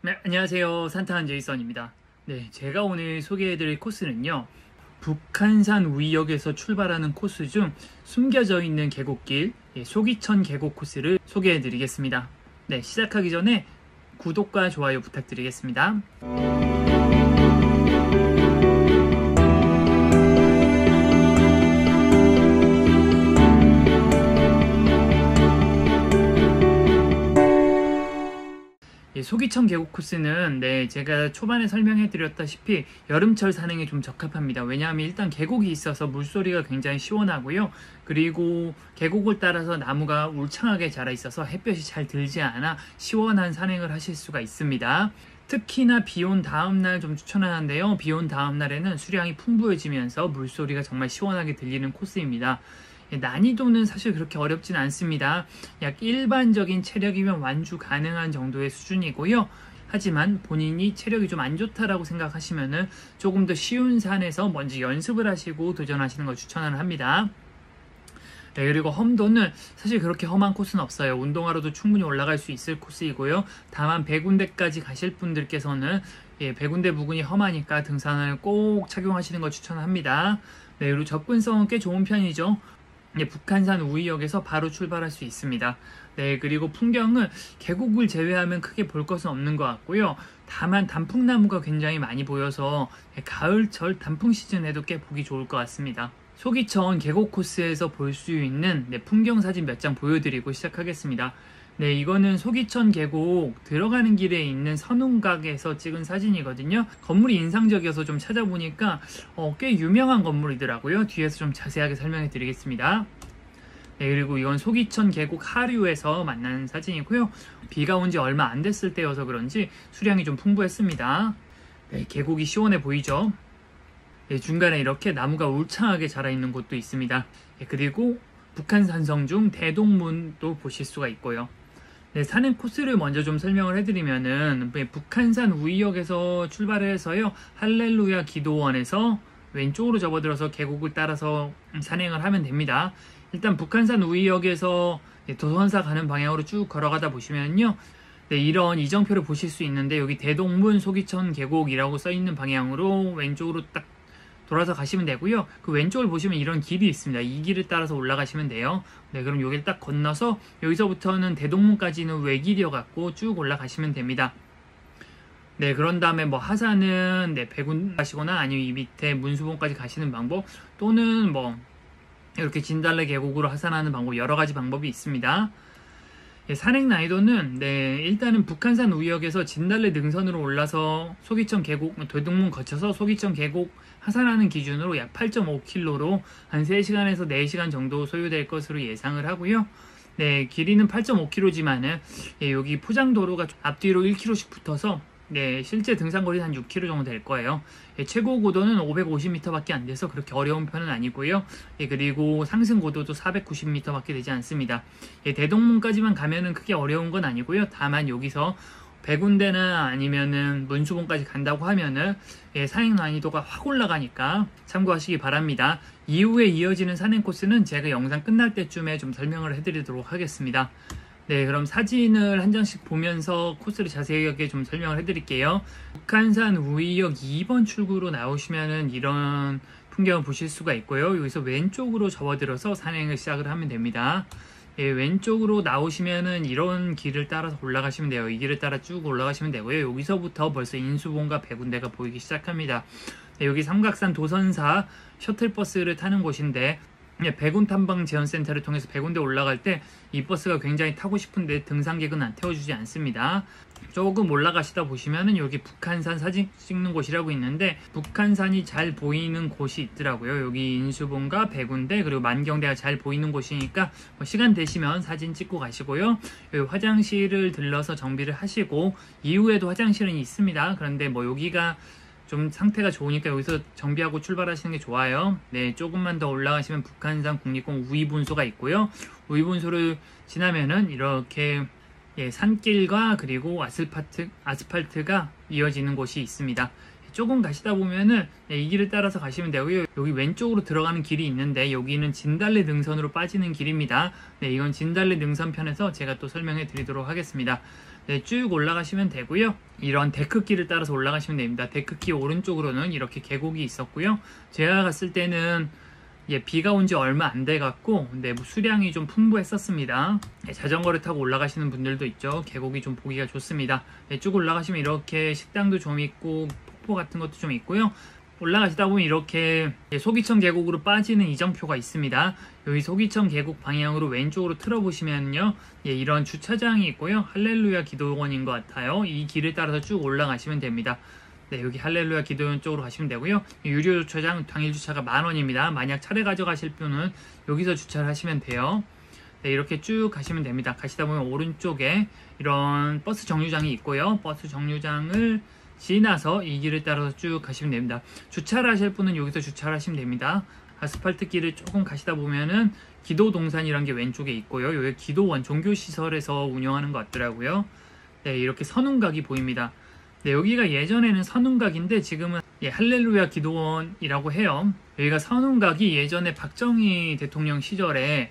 네, 안녕하세요. 산타한 제이선입니다. 네, 제가 오늘 소개해드릴 코스는요, 북한산 우이역에서 출발하는 코스 중 숨겨져 있는 계곡길, 소기천 계곡 코스를 소개해드리겠습니다. 네, 시작하기 전에 구독과 좋아요 부탁드리겠습니다. 소기천 계곡 코스는 제가 초반에 설명해 드렸다시피 여름철 산행에 좀 적합합니다. 왜냐하면 일단 계곡이 있어서 물소리가 굉장히 시원하고요. 그리고 계곡을 따라서 나무가 울창하게 자라 있어서 햇볕이 잘 들지 않아 시원한 산행을 하실 수가 있습니다. 특히나 비 온 다음날 좀 추천하는데요. 비 온 다음날에는 수량이 풍부해지면서 물소리가 정말 시원하게 들리는 코스입니다. 난이도는 사실 그렇게 어렵진 않습니다. 약 일반적인 체력이면 완주 가능한 정도의 수준이고요. 하지만 본인이 체력이 좀 안 좋다라고 생각하시면은 조금 더 쉬운 산에서 먼저 연습을 하시고 도전하시는 걸 추천을 합니다. 네, 그리고 험도는 사실 그렇게 험한 코스는 없어요. 운동하러도 충분히 올라갈 수 있을 코스이고요. 다만 100군데까지 가실 분들께서는 100군데 부근이 험하니까 등산을 꼭 착용하시는 걸 추천합니다. 네, 그리고 접근성은 꽤 좋은 편이죠. 북한산 우이역에서 바로 출발할 수 있습니다. 네, 그리고 풍경은 계곡을 제외하면 크게 볼 것은 없는 것 같고요. 다만 단풍나무가 굉장히 많이 보여서 가을철 단풍 시즌에도 꽤 보기 좋을 것 같습니다. 소기천 계곡 코스에서 볼 수 있는 풍경 사진 몇 장 보여드리고 시작하겠습니다. 네, 이거는 소기천 계곡 들어가는 길에 있는 선운각에서 찍은 사진이거든요. 건물이 인상적이어서 좀 찾아보니까 꽤 유명한 건물이더라고요. 뒤에서 좀 자세하게 설명해 드리겠습니다. 네, 그리고 이건 소기천 계곡 하류에서 만난 사진이고요. 비가 온 지 얼마 안 됐을 때여서 그런지 수량이 좀 풍부했습니다. 네, 계곡이 시원해 보이죠? 네, 중간에 이렇게 나무가 울창하게 자라 있는 곳도 있습니다. 네, 그리고 북한산성 중 대동문도 보실 수가 있고요. 네, 산행 코스를 먼저 좀 설명을 해드리면은 북한산 우이역에서 출발해서요, 할렐루야 기도원에서 왼쪽으로 접어들어서 계곡을 따라서 산행을 하면 됩니다. 일단 북한산 우이역에서 도선사 가는 방향으로 쭉 걸어가다 보시면요, 네, 이런 이정표를 보실 수 있는데 여기 대동문 소기천 계곡이라고 써있는 방향으로 왼쪽으로 딱 돌아서 가시면 되고요. 그 왼쪽을 보시면 이런 길이 있습니다. 이 길을 따라서 올라가시면 돼요. 네, 그럼 여기를 딱 건너서 여기서부터는 대동문까지는 외길이어 갖고 쭉 올라가시면 됩니다. 네, 그런 다음에 하산은 백운 가시거나 아니면 이 밑에 문수봉까지 가시는 방법, 또는 이렇게 진달래 계곡으로 하산하는 방법, 여러 가지 방법이 있습니다. 산행 난이도는 일단은 북한산 우이역에서 진달래 능선으로 올라서 소기천 계곡, 대동문 거쳐서 소기천 계곡 하산하는 기준으로 약 8.5km로 한 3시간에서 4시간 정도 소요될 것으로 예상을 하고요. 네, 길이는 8.5km지만은 여기 포장도로가 앞뒤로 1km씩 붙어서 실제 등산거리는 한 6km 정도 될 거예요. 최고 고도는 550m 밖에 안 돼서 그렇게 어려운 편은 아니고요. 그리고 상승 고도도 490m 밖에 되지 않습니다. 대동문까지만 가면은 크게 어려운 건 아니고요. 다만 여기서 백운대나 아니면은 문수봉까지 간다고 하면은 산행 난이도가 확 올라가니까 참고하시기 바랍니다. 이후에 이어지는 산행 코스는 제가 영상 끝날 때쯤에 좀 설명을 해드리도록 하겠습니다. 네, 그럼 사진을 한 장씩 보면서 코스를 자세하게 좀 설명을 해드릴게요. 북한산 우이역 2번 출구로 나오시면은 이런 풍경을 보실 수가 있고요. 여기서 왼쪽으로 접어들어서 산행을 시작을 하면 됩니다. 왼쪽으로 나오시면은 이런 길을 따라서 올라가시면 돼요. 이 길을 따라 쭉 올라가시면 되고요. 여기서부터 벌써 인수봉과 백운대가 보이기 시작합니다. 여기 삼각산 도선사 셔틀버스를 타는 곳인데, 백운탐방제원센터를 통해서 백운대 올라갈 때 이 버스가 굉장히 타고 싶은데 등산객은 안 태워주지 않습니다. 조금 올라가시다 보시면은 여기 북한산 사진 찍는 곳이라고 있는데, 북한산이 잘 보이는 곳이 있더라고요. 여기 인수봉과 백운대 그리고 만경대가 잘 보이는 곳이니까 시간 되시면 사진 찍고 가시고요. 여기 화장실을 들러서 정비를 하시고, 이후에도 화장실은 있습니다. 그런데 여기가 좀 상태가 좋으니까 여기서 정비하고 출발하시는 게 좋아요. 네, 조금만 더 올라가시면 북한산 국립공 우이분소가 있고요. 우이분소를 지나면은 이렇게 산길과 그리고 아스팔트가 이어지는 곳이 있습니다. 조금 가시다 보면은 이 길을 따라서 가시면 되고요. 여기 왼쪽으로 들어가는 길이 있는데 여기는 진달래 능선으로 빠지는 길입니다. 네, 이건 진달래 능선 편에서 제가 또 설명해 드리도록 하겠습니다. 네, 쭉 올라가시면 되고요. 이런 데크길을 따라서 올라가시면 됩니다. 데크길 오른쪽으로는 이렇게 계곡이 있었고요. 제가 갔을 때는 비가 온 지 얼마 안 돼 갖고 수량이 좀 풍부했었습니다. 자전거를 타고 올라가시는 분들도 있죠. 계곡이 좀 보기가 좋습니다. 쭉 올라가시면 이렇게 식당도 좀 있고 폭포 같은 것도 좀 있고요. 올라가시다 보면 이렇게 소기천 계곡으로 빠지는 이정표가 있습니다. 여기 소기천 계곡 방향으로 왼쪽으로 틀어보시면요, 이런 주차장이 있고요. 할렐루야 기도원인 것 같아요. 이 길을 따라서 쭉 올라가시면 됩니다. 네, 여기 할렐루야 기도원 쪽으로 가시면 되고요. 유료 주차장 당일 주차가 10,000원입니다. 만약 차를 가져가실 분은 여기서 주차를 하시면 돼요. 네, 이렇게 쭉 가시면 됩니다. 가시다 보면 오른쪽에 이런 버스 정류장이 있고요. 버스 정류장을 지나서 이 길을 따라서 쭉 가시면 됩니다. 주차를 하실 분은 여기서 주차를 하시면 됩니다. 아스팔트 길을 조금 가시다 보면은 기도동산이란 게 왼쪽에 있고요. 여기 기도원 종교시설에서 운영하는 것 같더라고요. 네, 이렇게 선운각이 보입니다. 네, 여기가 예전에는 선운각인데 지금은 할렐루야 기도원이라고 해요. 여기가 선운각이 예전에 박정희 대통령 시절에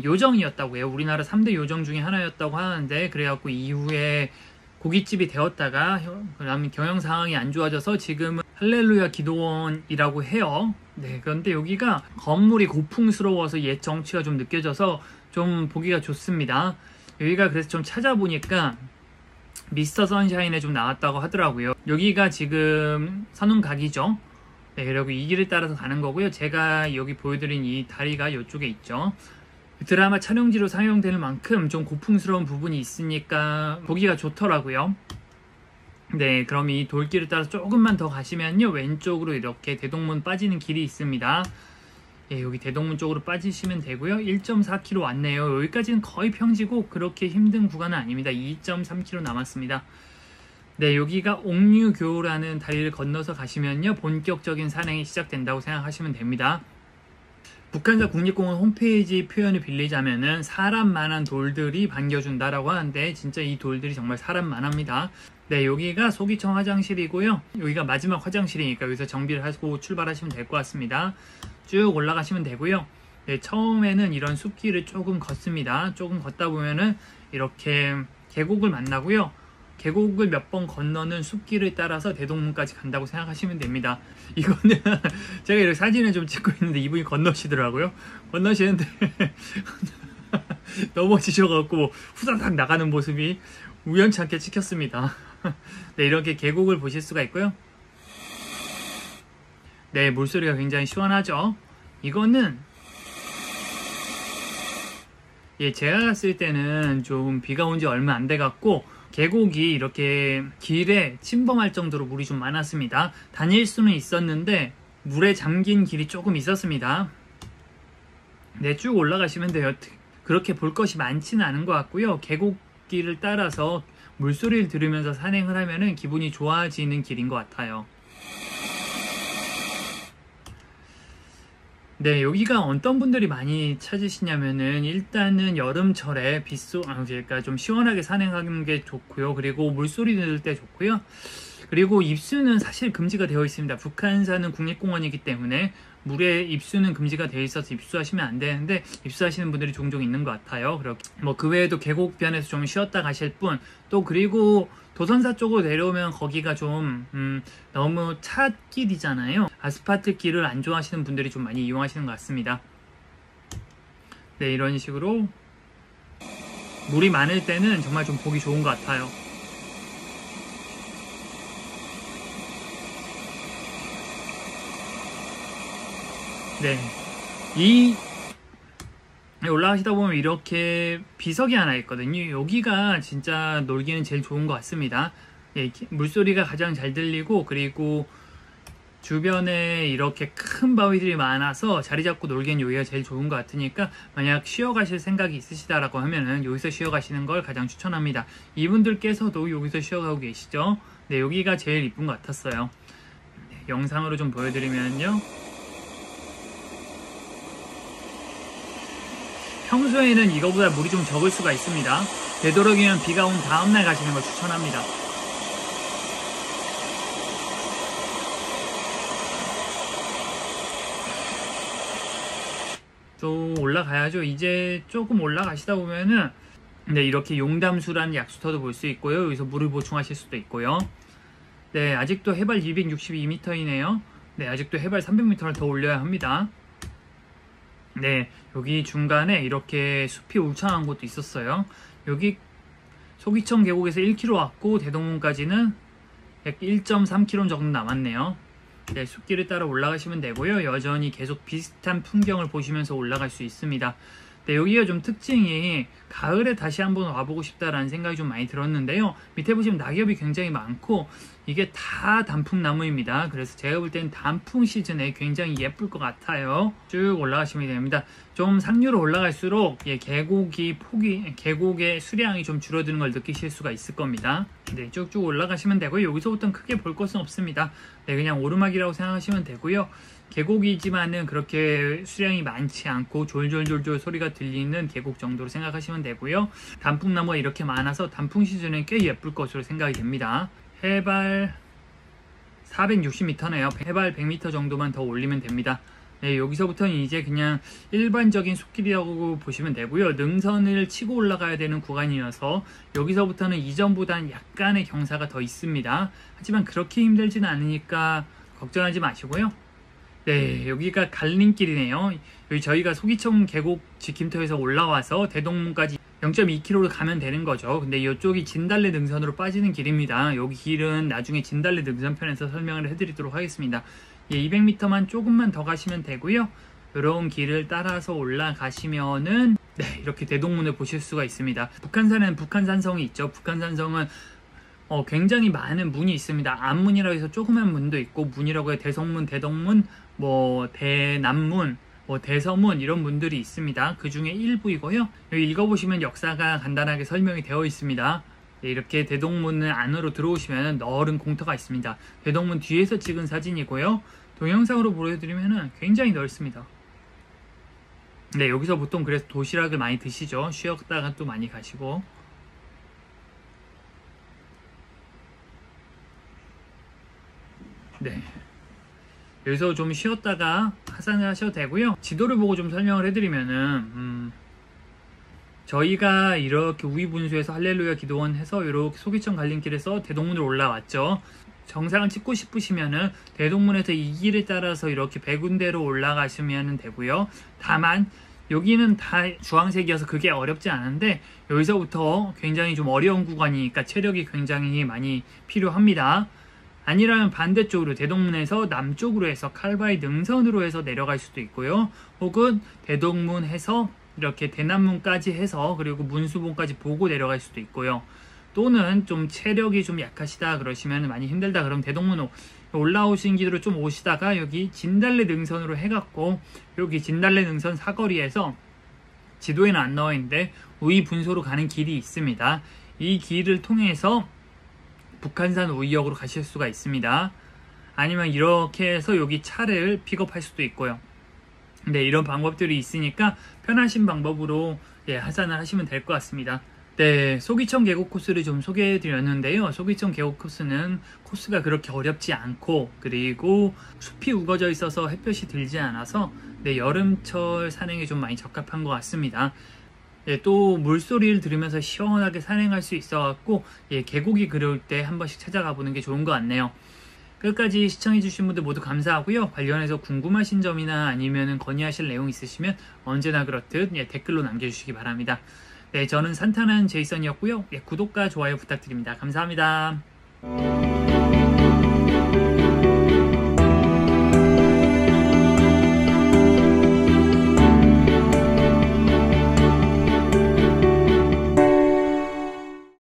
요정이었다고 해요. 우리나라 3대 요정 중에 하나였다고 하는데, 그래갖고 이후에 고깃집이 되었다가 그다음에 경영 상황이 안 좋아져서 지금은 할렐루야 기도원이라고 해요. 네, 그런데 여기가 건물이 고풍스러워서 옛 정치가 좀 느껴져서 좀 보기가 좋습니다. 여기가 그래서 좀 찾아보니까 미스터 선샤인에 좀 나왔다고 하더라고요. 여기가 지금 선운각이죠. 네, 그리고 이 길을 따라서 가는 거고요. 제가 여기 보여드린 이 다리가 이쪽에 있죠. 드라마 촬영지로 사용되는 만큼 좀 고풍스러운 부분이 있으니까 보기가 좋더라고요. 네, 그럼 이 돌길을 따라서 조금만 더 가시면요, 왼쪽으로 이렇게 대동문 빠지는 길이 있습니다. 예, 여기 대동문 쪽으로 빠지시면 되고요. 1.4km 왔네요. 여기까지는 거의 평지고 그렇게 힘든 구간은 아닙니다. 2.3km 남았습니다. 네, 여기가 옥류교라는 다리를 건너서 가시면요, 본격적인 산행이 시작된다고 생각하시면 됩니다. 북한사 국립공원 홈페이지 표현을 빌리자면은 사람만한 돌들이 반겨준다라고 하는데, 진짜 이 돌들이 정말 사람만합니다. 네, 여기가 소기청 화장실이고요. 여기가 마지막 화장실이니까 여기서 정비를 하고 출발하시면 될 것 같습니다. 쭉 올라가시면 되고요. 네, 처음에는 이런 숲길을 조금 걷습니다. 조금 걷다 보면은 이렇게 계곡을 만나고요. 계곡을 몇 번 건너는 숲길을 따라서 대동문까지 간다고 생각하시면 됩니다. 이거는 제가 이렇게 사진을 좀 찍고 있는데 이분이 건너시더라고요. 건너시는데 넘어지셔갖고 후다닥 나가는 모습이 우연찮게 찍혔습니다. 네, 이렇게 계곡을 보실 수가 있고요. 네, 물소리가 굉장히 시원하죠. 이거는 제가 갔을 때는 좀 비가 온 지 얼마 안 돼갖고 계곡이 이렇게 길에 침범할 정도로 물이 좀 많았습니다. 다닐 수는 있었는데 물에 잠긴 길이 조금 있었습니다. 네, 쭉 올라가시면 돼요. 그렇게 볼 것이 많지는 않은 것 같고요. 계곡길을 따라서 물소리를 들으면서 산행을 하면은 기분이 좋아지는 길인 것 같아요. 네, 여기가 어떤 분들이 많이 찾으시냐면은 일단은 여름철에 그러니까 좀 시원하게 산행하는 게 좋고요. 그리고 물소리 들을 때 좋고요. 그리고 입수는 사실 금지가 되어 있습니다. 북한산은 국립공원이기 때문에 물에 입수는 금지가 되어 있어서 입수하시면 안 되는데 입수하시는 분들이 종종 있는 것 같아요. 그렇게 그 외에도 계곡변에서 좀 쉬었다 가실 분, 또 그리고 도선사 쪽으로 내려오면 거기가 좀 너무 찻길이잖아요. 아스팔트 길을 안 좋아하시는 분들이 좀 많이 이용하시는 것 같습니다. 네, 이런 식으로 물이 많을 때는 정말 좀 보기 좋은 것 같아요. 네, 올라가시다 보면 이렇게 비석이 하나 있거든요. 여기가 진짜 놀기는 제일 좋은 것 같습니다. 물소리가 가장 잘 들리고, 그리고 주변에 이렇게 큰 바위들이 많아서 자리 잡고 놀기엔 여기가 제일 좋은 것 같으니까 만약 쉬어가실 생각이 있으시다라고 하면은 여기서 쉬어가시는 걸 가장 추천합니다. 이분들께서도 여기서 쉬어가고 계시죠. 네, 여기가 제일 이쁜 것 같았어요. 네, 영상으로 좀 보여드리면요, 평소에는 이거보다 물이 좀 적을 수가 있습니다. 되도록이면 비가 온 다음날 가시는 걸 추천합니다. 또 올라가야죠. 이제 조금 올라가시다 보면은 네, 이렇게 용담수라는 약수터도 볼 수 있고요. 여기서 물을 보충하실 수도 있고요. 네, 아직도 해발 262m이네요. 네, 아직도 해발 300m를 더 올려야 합니다. 네, 여기 중간에 이렇게 숲이 울창한 곳도 있었어요. 여기 소기청 계곡에서 1km 왔고 대동문까지는 약 1.3km 정도 남았네요. 네, 숲길을 따라 올라가시면 되고요. 여전히 계속 비슷한 풍경을 보시면서 올라갈 수 있습니다. 네, 여기가 좀 특징이 가을에 다시 한번 와보고 싶다라는 생각이 좀 많이 들었는데요. 밑에 보시면 낙엽이 굉장히 많고 이게 다 단풍나무입니다. 그래서 제가 볼 때는 단풍 시즌에 굉장히 예쁠 것 같아요. 쭉 올라가시면 됩니다. 좀 상류로 올라갈수록 계곡의 수량이 좀 줄어드는 걸 느끼실 수가 있을 겁니다. 네, 쭉쭉 올라가시면 되고요. 여기서부터는 크게 볼 것은 없습니다. 네, 그냥 오르막이라고 생각하시면 되고요. 계곡이지만은 그렇게 수량이 많지 않고 졸졸졸졸 소리가 들리는 계곡 정도로 생각하시면 되고요. 단풍나무가 이렇게 많아서 단풍 시즌에 꽤 예쁠 것으로 생각이 됩니다. 해발 460m네요. 해발 100m 정도만 더 올리면 됩니다. 네, 여기서부터는 이제 그냥 일반적인 숲길이라고 보시면 되고요. 능선을 치고 올라가야 되는 구간이어서 여기서부터는 이전보다는 약간의 경사가 더 있습니다. 하지만 그렇게 힘들지는 않으니까 걱정하지 마시고요. 네, 여기가 갈림길이네요. 여기 저희가 소기청 계곡 지킴터에서 올라와서 대동문까지 0.2km로 가면 되는 거죠. 근데 이쪽이 진달래 능선으로 빠지는 길입니다. 여기 길은 나중에 진달래 능선편에서 설명을 해드리도록 하겠습니다. 예, 200m만 조금만 더 가시면 되고요. 이런 길을 따라서 올라가시면은 네, 이렇게 대동문을 보실 수가 있습니다. 북한산에는 북한산성이 있죠. 북한산성은 굉장히 많은 문이 있습니다. 안문이라고 해서 조그만 문도 있고, 문이라고 해서 대성문, 대동문, 대남문, 대서문 이런 문들이 있습니다. 그 중에 일부이고요. 여기 읽어보시면 역사가 간단하게 설명이 되어 있습니다. 네, 이렇게 대동문 안으로 들어오시면 넓은 공터가 있습니다. 대동문 뒤에서 찍은 사진이고요. 동영상으로 보여드리면 굉장히 넓습니다. 네, 여기서 보통 그래서 도시락을 많이 드시죠. 쉬었다가 또 많이 가시고. 네, 여기서 좀 쉬었다가 하산을 하셔도 되고요. 지도를 보고 좀 설명을 해드리면은 저희가 이렇게 우이분수에서 할렐루야 기도원 해서 이렇게 소기청 갈림길에서 대동문으로 올라왔죠. 정상을 찍고 싶으시면은 대동문에서 이 길을 따라서 이렇게 100군데로 올라가시면 되고요. 다만 여기는 다 주황색이어서 그게 어렵지 않은데 여기서부터 굉장히 좀 어려운 구간이니까 체력이 굉장히 많이 필요합니다. 아니라면 반대쪽으로 대동문에서 남쪽으로 해서 칼바이 능선으로 해서 내려갈 수도 있고요. 혹은 대동문 해서 이렇게 대남문까지 해서 그리고 문수봉까지 보고 내려갈 수도 있고요. 또는 좀 체력이 좀 약하시다 그러시면 많이 힘들다 그러면 대동문 올라오신 길로 좀 오시다가 여기 진달래 능선으로 해갖고 여기 진달래 능선 사거리에서 지도에는 안 나와 있는데 우이분소로 가는 길이 있습니다. 이 길을 통해서 북한산 우이역으로 가실 수가 있습니다. 아니면 이렇게 해서 여기 차를 픽업할 수도 있고요. 네, 이런 방법들이 있으니까 편하신 방법으로 하산을 하시면 될 것 같습니다. 네, 소기청 계곡 코스를 좀 소개해 드렸는데요. 소기청 계곡 코스는 코스가 그렇게 어렵지 않고 그리고 숲이 우거져 있어서 햇볕이 들지 않아서 여름철 산행에 좀 많이 적합한 것 같습니다. 또 물소리를 들으면서 시원하게 산행할 수 있어갖고 계곡이 그리울 때 한 번씩 찾아가 보는 게 좋은 것 같네요. 끝까지 시청해주신 분들 모두 감사하고요. 관련해서 궁금하신 점이나 아니면 건의하실 내용 있으시면 언제나 그렇듯 댓글로 남겨주시기 바랍니다. 네, 저는 산타는 제이슨이었고요. 구독과 좋아요 부탁드립니다. 감사합니다.